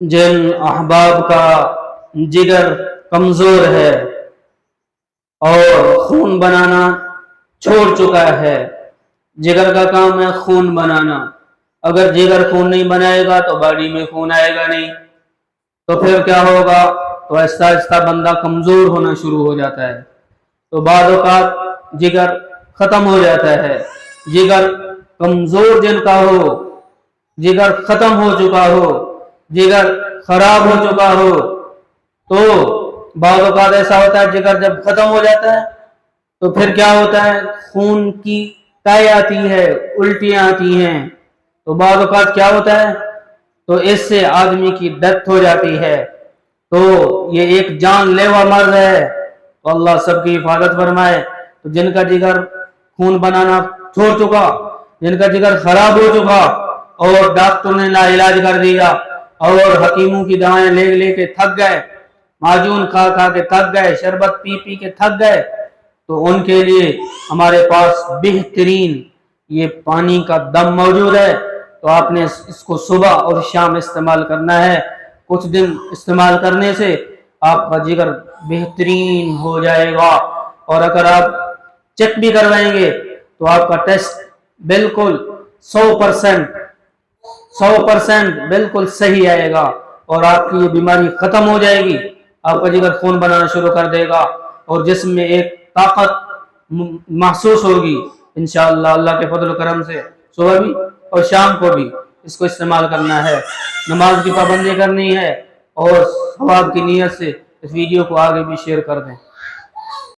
जिन अहबाब का जिगर कमज़ोर है और खून बनाना छोड़ चुका है। जिगर का काम है खून बनाना। अगर जिगर खून नहीं बनाएगा तो बॉडी में खून आएगा नहीं, तो फिर क्या होगा? तो आहिस्ता आहिस्ता बंदा कमज़ोर होना शुरू हो जाता है। तो बाद औक़ात जिगर ख़त्म हो जाता है। जिगर कमज़ोर जिनका हो, जिगर ख़त्म हो चुका हो, जिगर ख़राब हो चुका हो, तो बाद औक़ात ऐसा होता है जिगर जब ख़त्म हो जाता है तो फिर क्या होता है? खून की काई आती है, उल्टियाँ आती हैं। तो बाद औक़ात क्या होता है? तो इससे आदमी की डेथ हो जाती है। तो ये एक जानलेवा मर्ज है। तो अल्लाह सबकी हिफाजत फरमाए। तो जिनका जिगर खून बनाना छोड़ चुका, जिनका जिगर खराब हो चुका और डॉक्टर ने लाइलाज कर दिया और हकीमों की दवाएं ले लेके थक गए, माजून खा खा के थक गए, शरबत पी पी के थक गए, तो उनके लिए हमारे पास बेहतरीन ये पानी का दम मौजूद है। तो आपने इसको सुबह और शाम इस्तेमाल करना है। कुछ दिन इस्तेमाल करने से आपका जिगर बेहतरीन हो जाएगा। और अगर आप चेक भी करवाएंगे तो आपका टेस्ट बिल्कुल 100% बिल्कुल सही आएगा और आपकी ये बीमारी ख़त्म हो जाएगी। आपका जिगर खून बनाना शुरू कर देगा और जिस्म में एक ताकत महसूस होगी इंशाअल्लाह। अल्लाह के फजल करम से सुबह भी और शाम को भी इसको इस्तेमाल करना है। नमाज की पाबंदी करनी है और सवाब की नीयत से इस वीडियो को आगे भी शेयर कर दें।